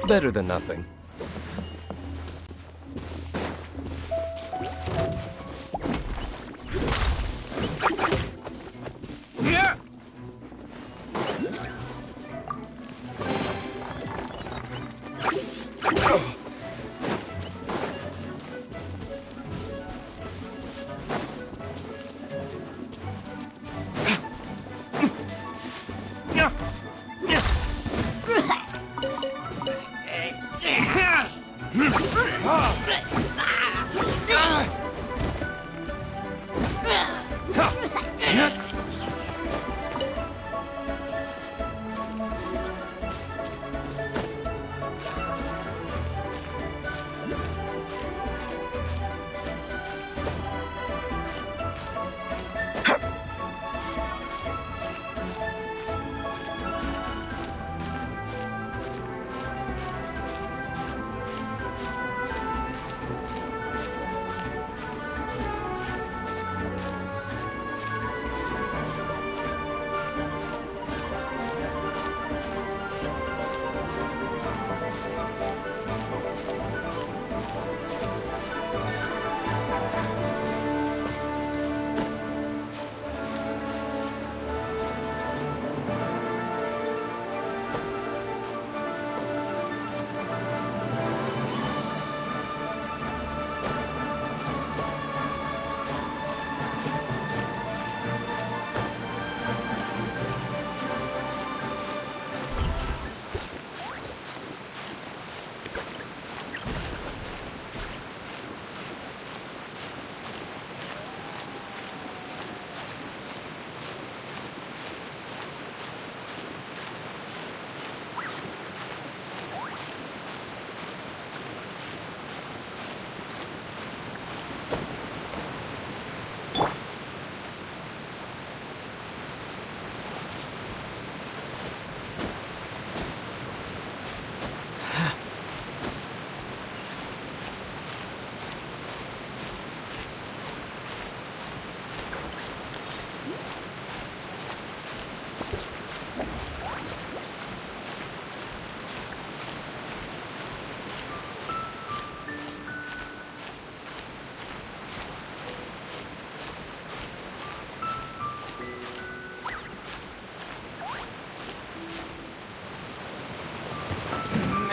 Better than nothing.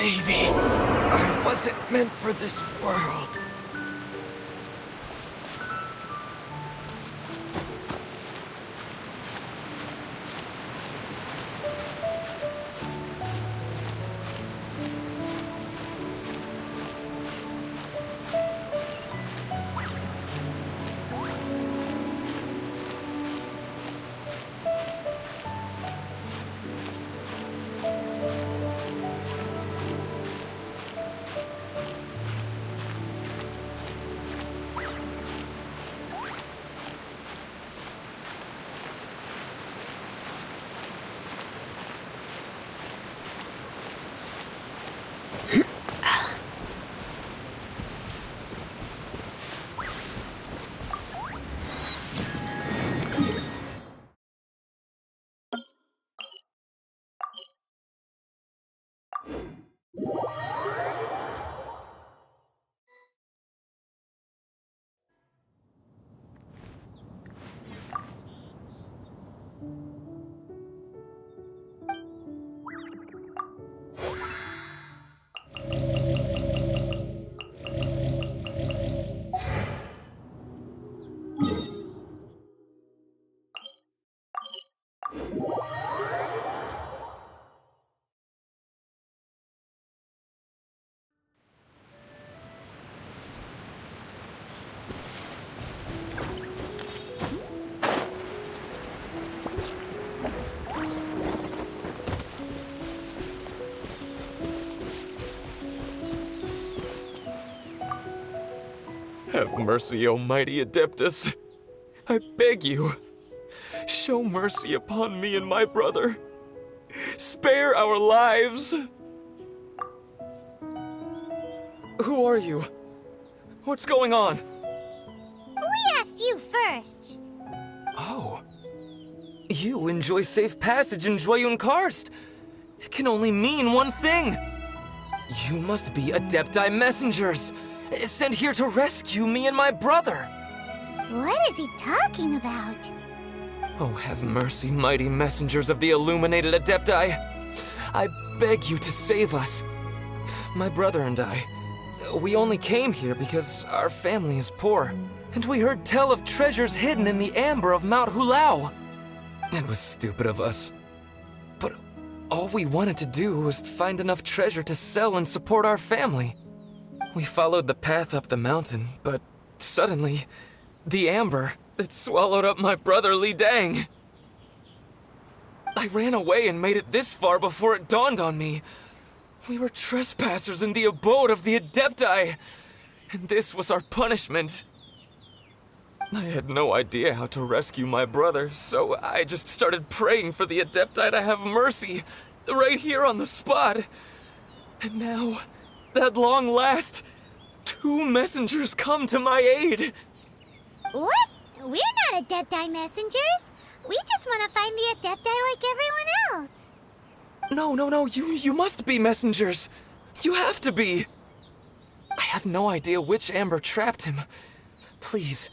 Maybe I wasn't meant for this world. Have mercy, O mighty Adeptus. I beg you, show mercy upon me and my brother. Spare our lives. Who are you? What's going on? We asked you first. Oh. You enjoy safe passage in Joyun Karst. It can only mean one thing. You must be Adepti messengers, sent here to rescue me and my brother. What is he talking about? Oh, have mercy, mighty messengers of the illuminated Adepti. I beg you to save us. My brother and I, we only came here because our family is poor, and we heard tell of treasures hidden in the amber of Mount Hulao. It was stupid of us. But all we wanted to do was find enough treasure to sell and support our family. We followed the path up the mountain, but suddenly, the amber, it swallowed up my brother Li Dang. I ran away and made it this far before it dawned on me. We were trespassers in the abode of the Adepti, and this was our punishment. I had no idea how to rescue my brother, so I just started praying for the Adepti to have mercy, right here on the spot. And now, at long last, 2 messengers come to my aid. What? We're not Adepti messengers. We just want to find the Adepti like everyone else. No, you must be messengers. You have to be. I have no idea which amber trapped him. Please,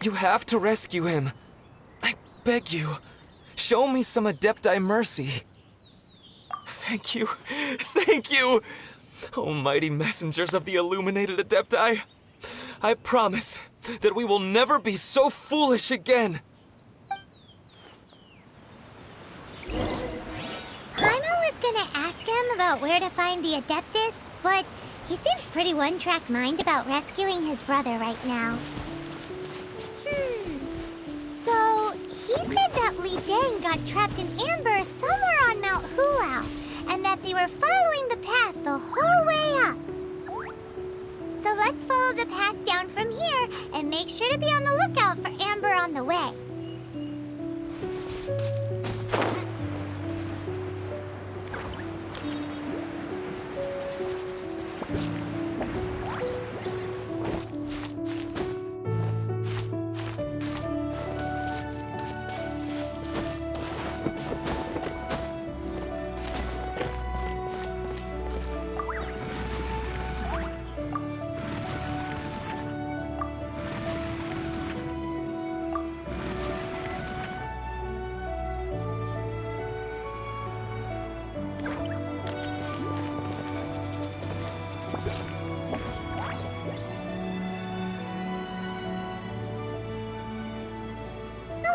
you have to rescue him. I beg you, show me some Adepti mercy. Thank you. Oh, mighty messengers of the illuminated Adepti. I promise that we will never be so foolish again. Paimon was gonna ask him about where to find the Adeptus, but he seems pretty one-track mind about rescuing his brother right now. So, he said that Li Dang got trapped in amber somewhere on Mount Hulao, and that they were following the path the whole way up. So let's follow the path down from here and make sure to be on the lookout for amber on the way.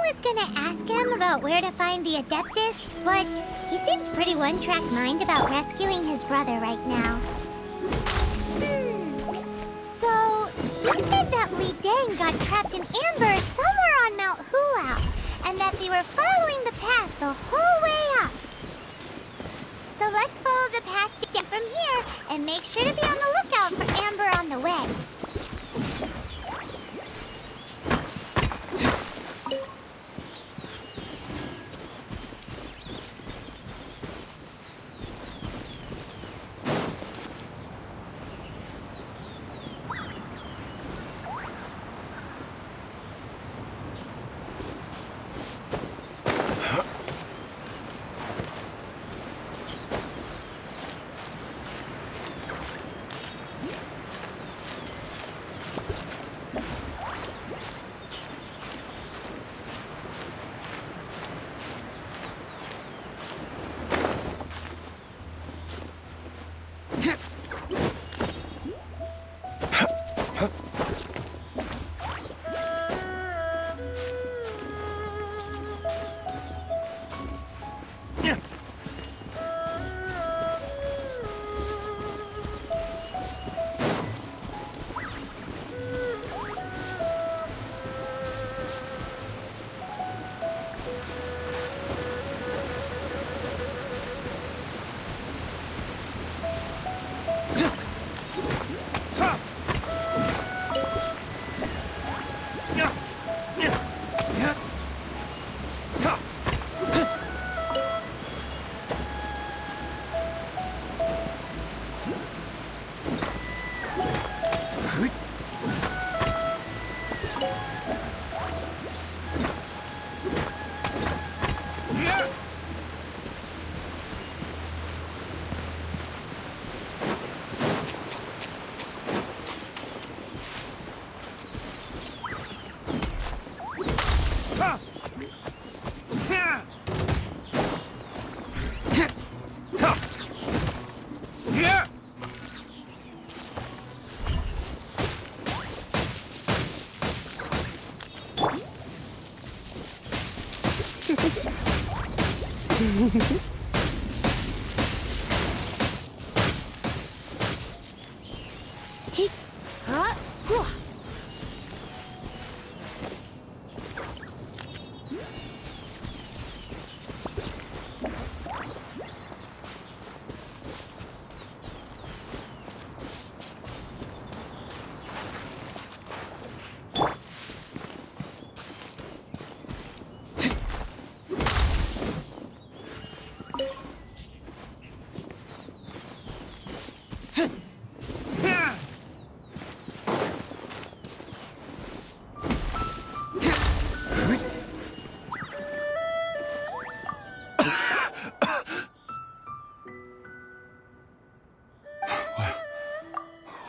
was gonna ask him about where to find the Adeptus, but he seems pretty one-track mind about rescuing his brother right now. So, he said that Li Dang got trapped in amber somewhere on Mount Hulao, and that they were following the path the whole way up. So let's follow the path to get from here, and make sure to be on the lookout for amber on the way.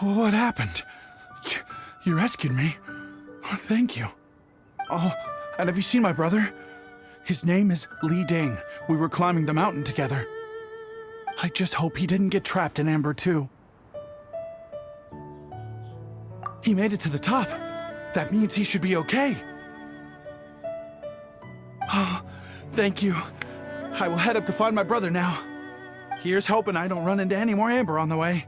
What happened? You rescued me. Thank you. Oh, and have you seen my brother? His name is Li Dang. We were climbing the mountain together. I just hope he didn't get trapped in amber too. He made it to the top. That means he should be okay. Oh, thank you. I will head up to find my brother now. Here's hoping I don't run into any more amber on the way.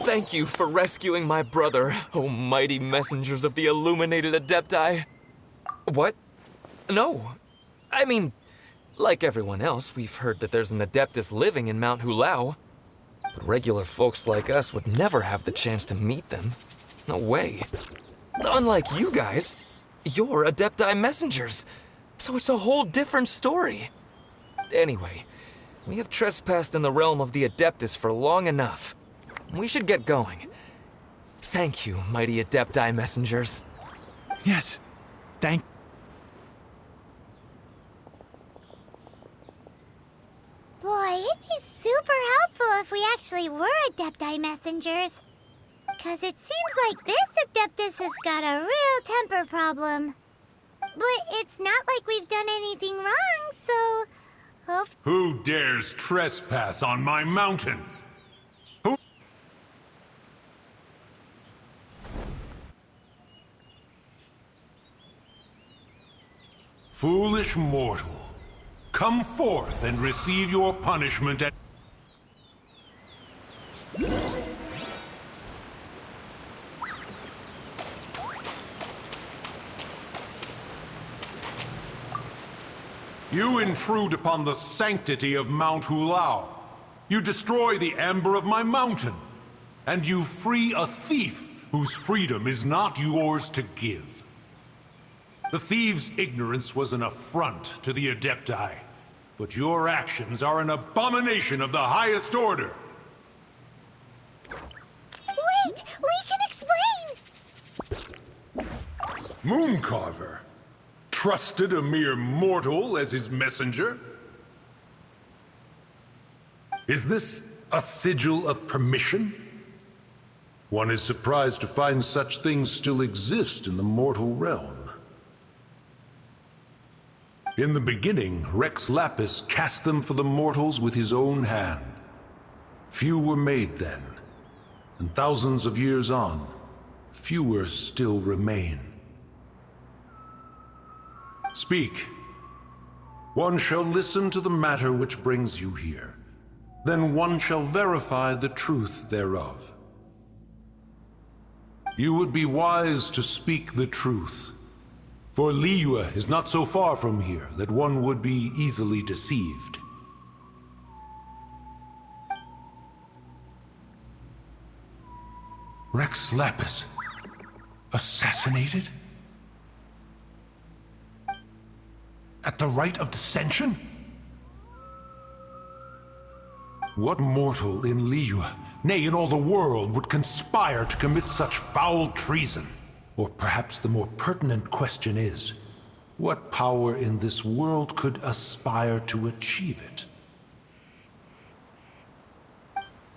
Thank you for rescuing my brother, oh mighty messengers of the illuminated Adepti. What? No. I mean, like everyone else, we've heard that there's an Adeptus living in Mount Hulao. But regular folks like us would never have the chance to meet them. No way. Unlike you guys, you're Adepti messengers, so it's a whole different story. Anyway, we have trespassed in the realm of the Adeptus for long enough. We should get going. Thank you, mighty Adepti messengers. Yes, thank. Boy, it'd be super helpful if we actually were Adepti messengers. 'Cause it seems like this Adeptus has got a real temper problem. But it's not like we've done anything wrong, so... Who dares trespass on my mountain? Who? Foolish mortal, come forth and receive your punishment at... You intrude upon the sanctity of Mount Hulao. You destroy the amber of my mountain. And you free a thief whose freedom is not yours to give. The thief's ignorance was an affront to the Adepti, but your actions are an abomination of the highest order. Wait! We can explain! Mooncarver trusted a mere mortal as his messenger? Is this a sigil of permission? One is surprised to find such things still exist in the mortal realm. In the beginning, Rex Lapis cast them for the mortals with his own hand. Few were made then, and thousands of years on, fewer still remain. Speak. One shall listen to the matter which brings you here. Then one shall verify the truth thereof. You would be wise to speak the truth. For Liyue is not so far from here that one would be easily deceived. Rex Lapis, assassinated? At the rite of dissension? What mortal in Liyue, nay, in all the world, would conspire to commit such foul treason? Or perhaps the more pertinent question is, what power in this world could aspire to achieve it?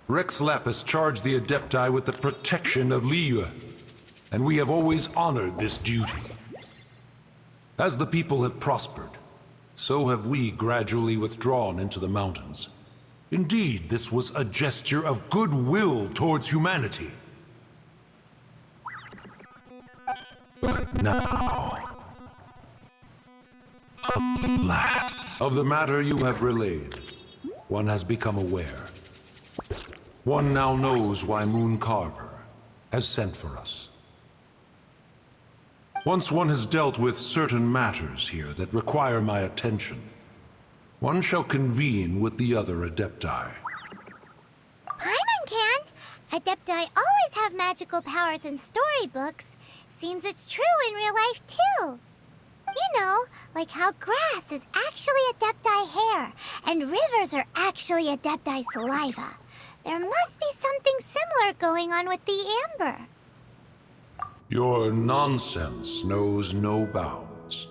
Rex Lapis charged the Adepti with the protection of Liyue, and we have always honored this duty. As the people have prospered, so have we gradually withdrawn into the mountains. Indeed, this was a gesture of goodwill towards humanity. But now, alas, of the matter you have relayed, one has become aware. One now knows why Mooncarver has sent for us. Once one has dealt with certain matters here that require my attention, one shall convene with the other Adepti. Paimon can! Adepti always have magical powers in storybooks. Seems it's true in real life, too. You know, like how grass is actually Adepti hair, and rivers are actually Adepti saliva. There must be something similar going on with the amber. Your nonsense knows no bounds.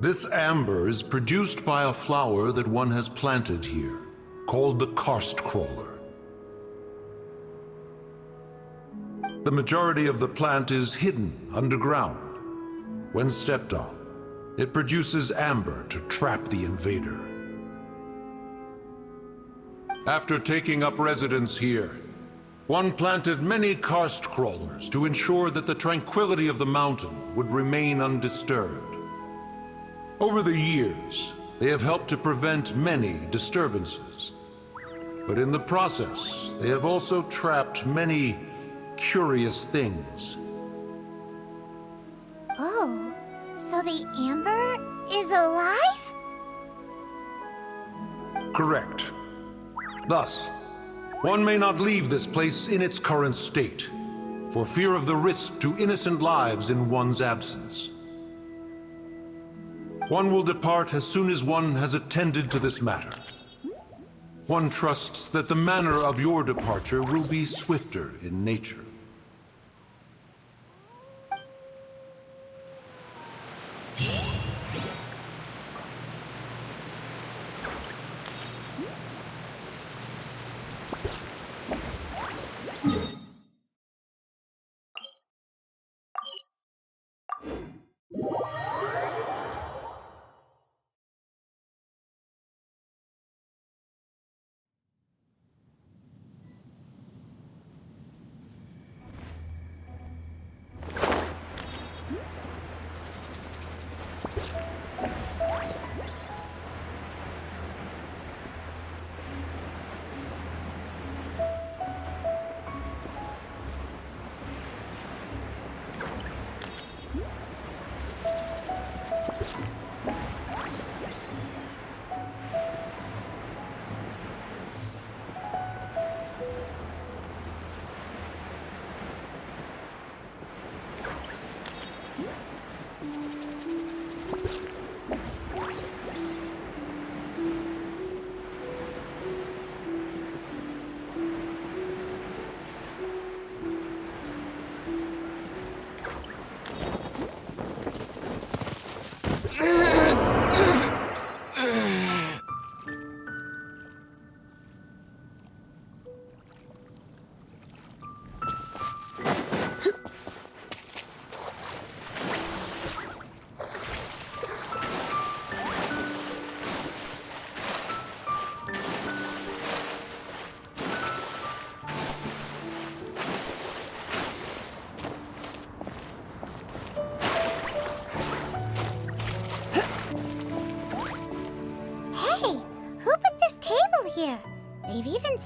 This amber is produced by a flower that one has planted here, called the karst crawler. The majority of the plant is hidden underground. When stepped on, it produces amber to trap the invader. After taking up residence here, one planted many karst crawlers to ensure that the tranquility of the mountain would remain undisturbed. Over the years, they have helped to prevent many disturbances. But in the process, they have also trapped many curious things. Oh, so the amber is alive? Correct. Thus, one may not leave this place in its current state, for fear of the risk to innocent lives in one's absence. One will depart as soon as one has attended to this matter. One trusts that the manner of your departure will be swifter in nature.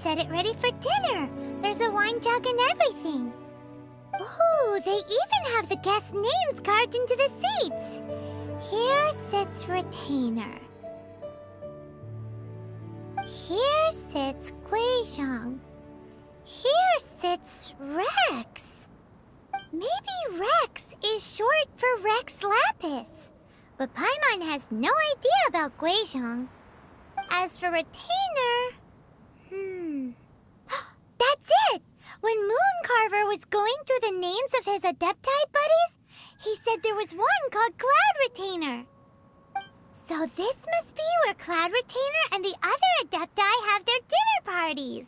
set it ready for dinner. There's a wine jug and everything. Ooh, they even have the guests' names carved into the seats. Here sits Retainer. Here sits Guizhong. Here sits Rex. Maybe Rex is short for Rex Lapis. But Paimon has no idea about Guizhong. As for Retainer... That's it! When Mooncarver was going through the names of his Adepti buddies, he said there was one called Cloud Retainer. So this must be where Cloud Retainer and the other Adepti have their dinner parties.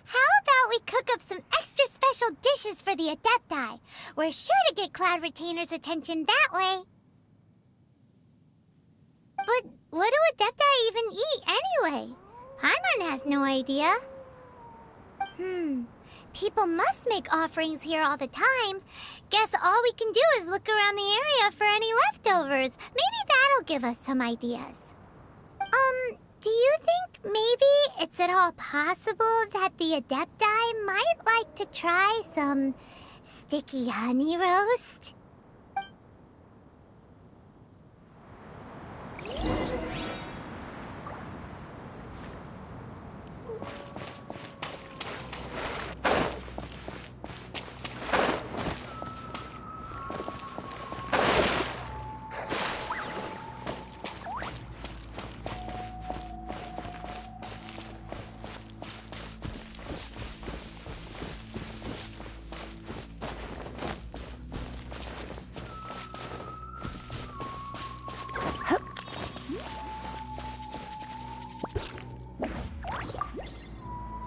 How about we cook up some extra special dishes for the Adepti? We're sure to get Cloud Retainer's attention that way. But what do Adepti even eat anyway? Paimon has no idea. People must make offerings here all the time. Guess all we can do is look around the area for any leftovers. Maybe that'll give us some ideas. Do you think maybe it's at all possible that the Adepti might like to try some sticky honey roast?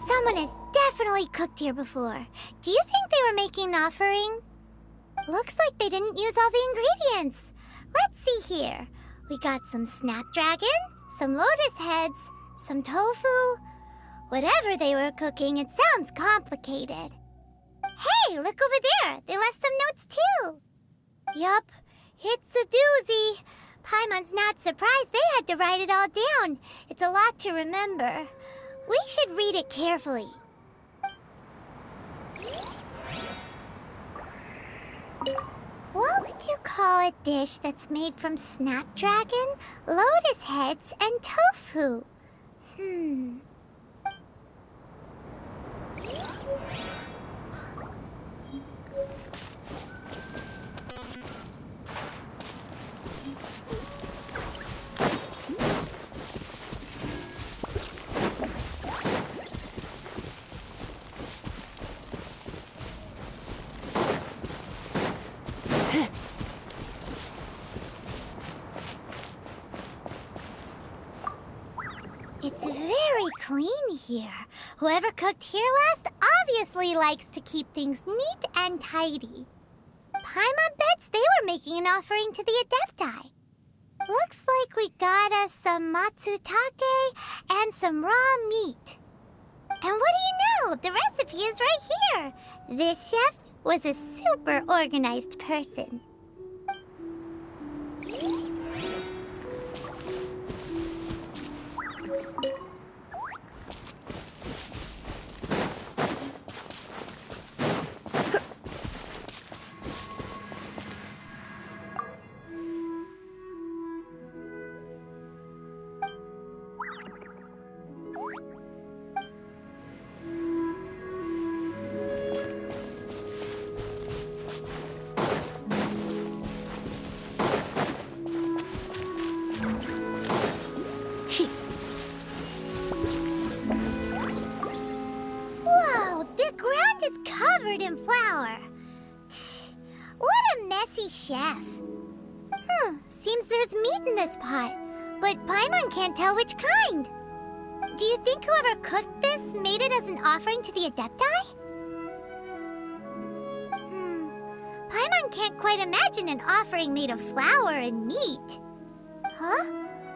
Someone has definitely cooked here before. Do you think they were making an offering? Looks like they didn't use all the ingredients. Let's see here. We got some snapdragon, some lotus heads, some tofu. Whatever they were cooking, it sounds complicated. Hey, look over there. They left some notes too. Yup, it's a doozy. Paimon's not surprised they had to write it all down. It's a lot to remember. We should read it carefully. What would you call a dish that's made from snapdragon, lotus heads, and tofu? It's very clean here. Whoever cooked here last obviously likes to keep things neat and tidy. Paimon bets they were making an offering to the Adepti. Looks like we got us some matsutake and some raw meat. And what do you know? The recipe is right here. This chef was a super organized person. Covered in flour. What a messy chef. Seems there's meat in this pot, but Paimon can't tell which kind. Do you think whoever cooked this made it as an offering to the Adepti? Paimon can't quite imagine an offering made of flour and meat. Huh?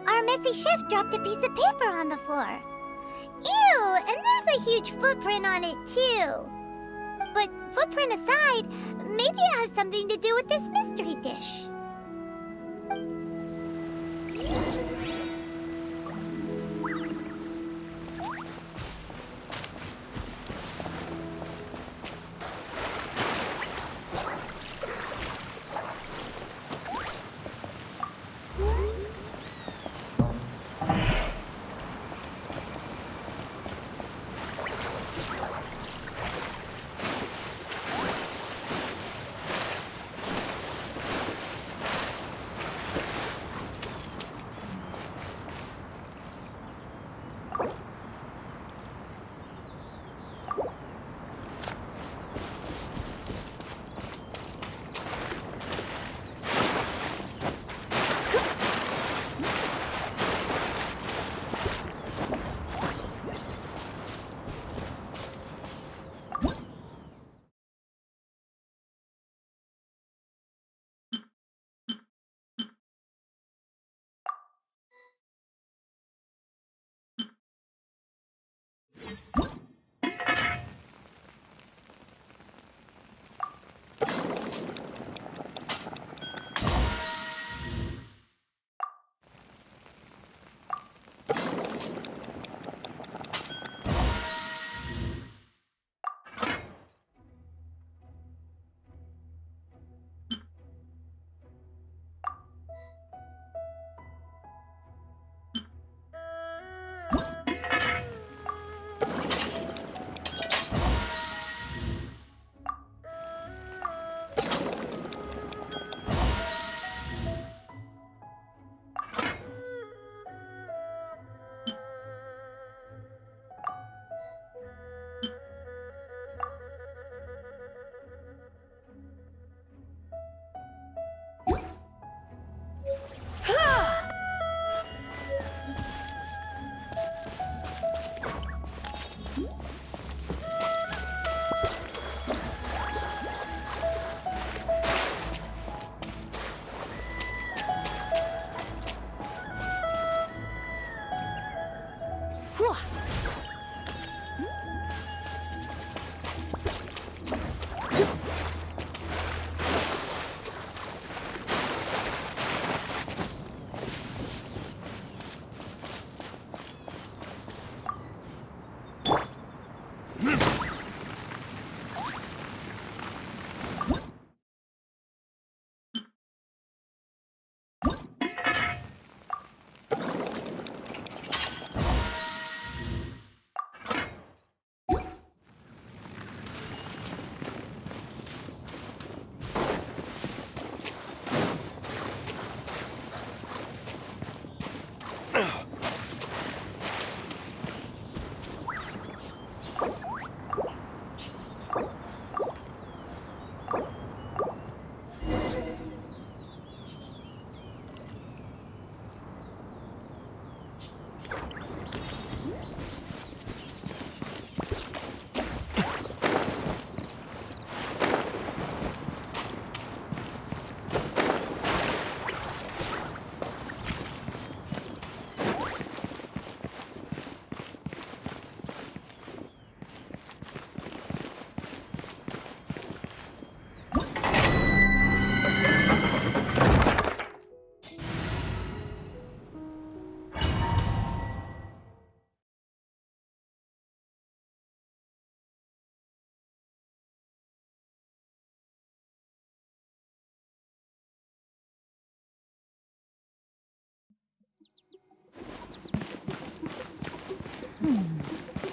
Our messy chef dropped a piece of paper on the floor. Ew, and there's a huge footprint on it too. But footprint aside, maybe it has something to do with this mystery dish.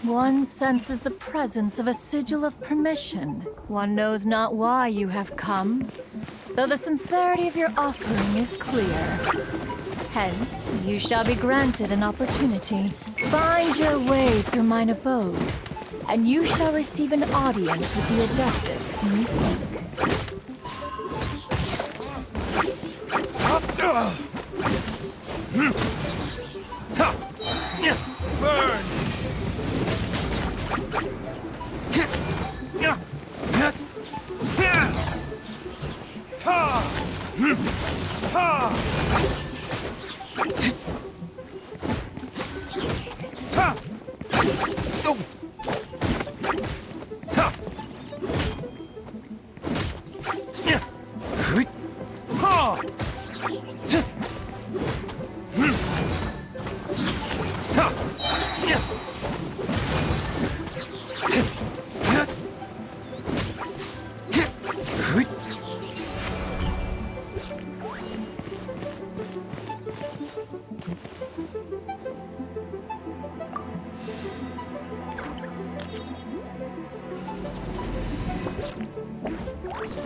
One senses the presence of a sigil of permission. One knows not why you have come, though the sincerity of your offering is clear. Hence, you shall be granted an opportunity. Find your way through mine abode, and you shall receive an audience with the Adeptus whom you seek. Burn!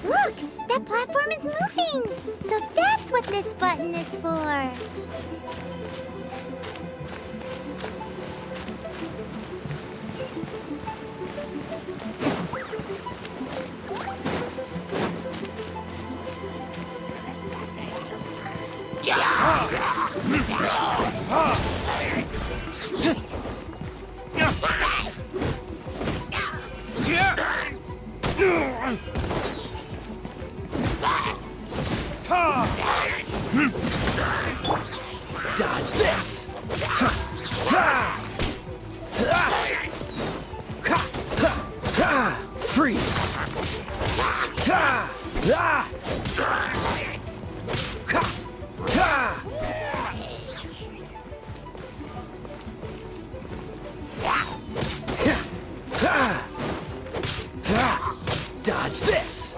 Look! That platform is moving! So that's what this button is for! Dodge this! Freeze! Dodge this!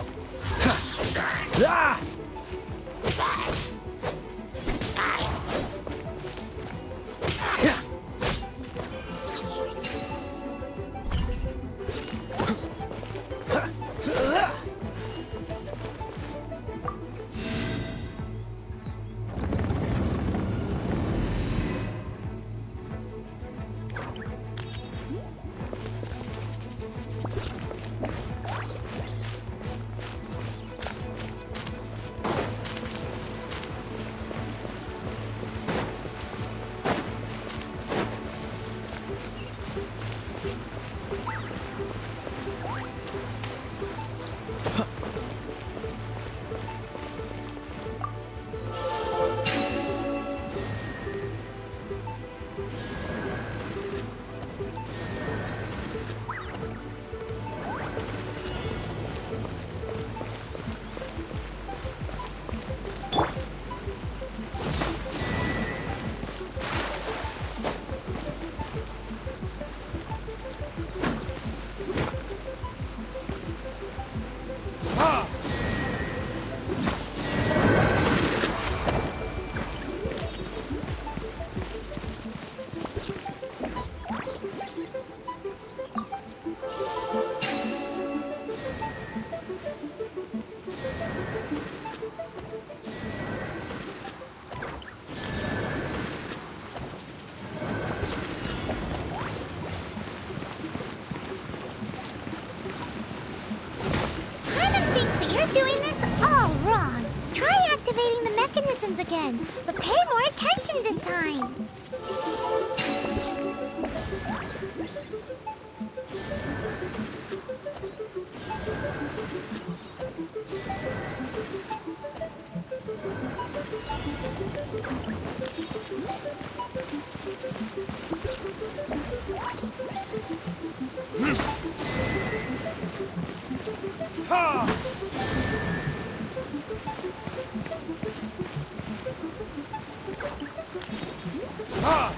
Doing this all wrong. Try activating the mechanisms again, but pay more attention this time. Ha!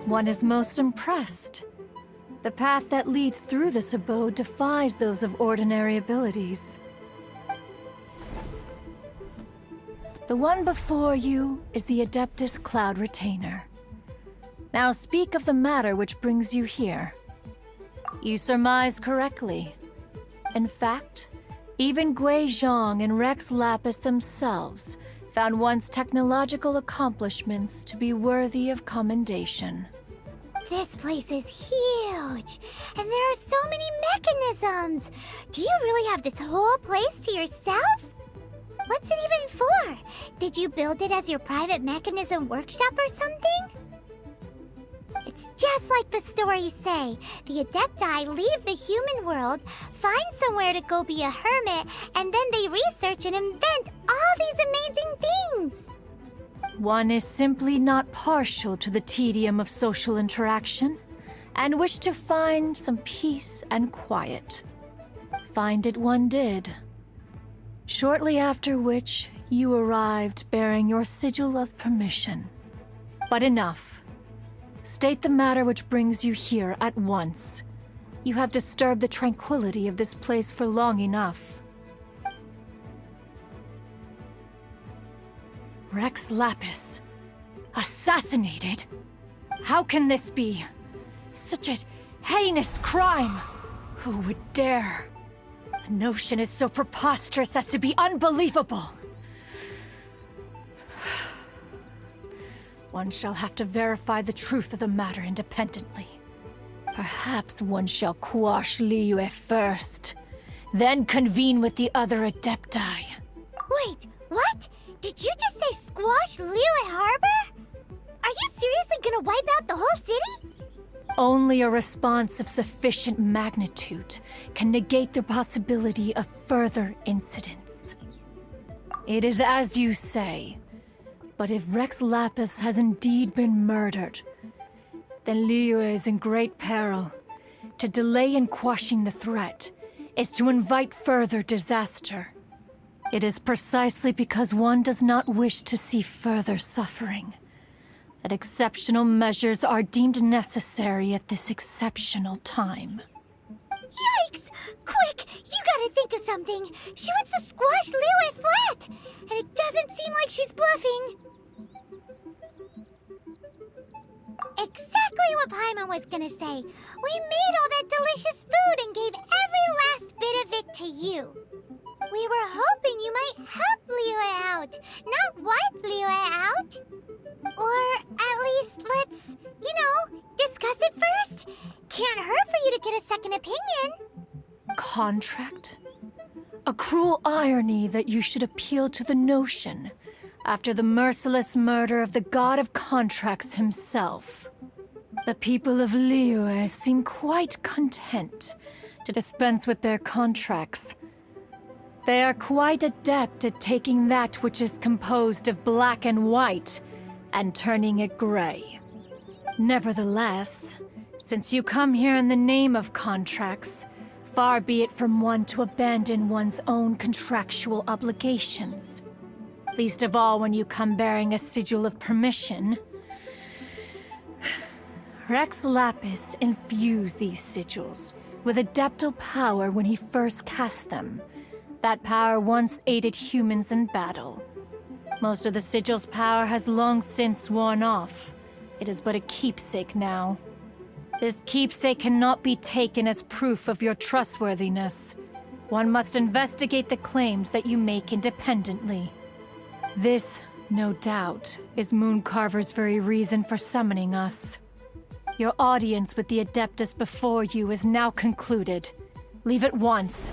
One is most impressed. The path that leads through this abode defies those of ordinary abilities. The one before you is the Adeptus Cloud Retainer. Now speak of the matter which brings you here. You surmise correctly. In fact, even Gui Zhang and Rex Lapis themselves found one's technological accomplishments to be worthy of commendation. This place is huge, and there are so many mechanisms. Do you really have this whole place to yourself? What's it even for? Did you build it as your private mechanism workshop or something? It's just like the stories say. The Adepti leave the human world, find somewhere to go be a hermit, and then they research and invent all these amazing things. One is simply not partial to the tedium of social interaction, and wished to find some peace and quiet. Find it one did. Shortly after which, you arrived bearing your sigil of permission. But enough. State the matter which brings you here at once. You have disturbed the tranquility of this place for long enough. Rex Lapis. Assassinated? How can this be? Such a heinous crime! Who would dare? The notion is so preposterous as to be unbelievable. One shall have to verify the truth of the matter independently. Perhaps one shall quash Liyue first, then convene with the other Adepti. Wait, what? Did you just say squash Liyue Harbor? Are you seriously gonna wipe out the whole city? Only a response of sufficient magnitude can negate the possibility of further incidents. It is as you say, but if Rex Lapis has indeed been murdered, then Liyue is in great peril. To delay in quashing the threat is to invite further disaster. It is precisely because one does not wish to see further suffering that exceptional measures are deemed necessary at this exceptional time. Yikes! Quick, you gotta think of something. She wants to squash Liyue flat, and it doesn't seem like she's bluffing. Exactly what Paimon was gonna say. We made all that delicious food and gave every last bit of it to you. We were hoping you might help Liyue out, not wipe Liyue out. Or at least let's, discuss it first. Can't hurt for you to get a second opinion. Contract? A cruel irony that you should appeal to the notion after the merciless murder of the god of contracts himself. The people of Liyue seem quite content to dispense with their contracts. They are quite adept at taking that which is composed of black and white and turning it gray. Nevertheless, since you come here in the name of contracts, far be it from one to abandon one's own contractual obligations. Least of all when you come bearing a sigil of permission. Rex Lapis infused these sigils with adeptal power when he first cast them. That power once aided humans in battle. Most of the sigil's power has long since worn off. It is but a keepsake now. This keepsake cannot be taken as proof of your trustworthiness. One must investigate the claims that you make independently. This, no doubt, is Mooncarver's very reason for summoning us. Your audience with the Adeptus before you is now concluded. Leave at once.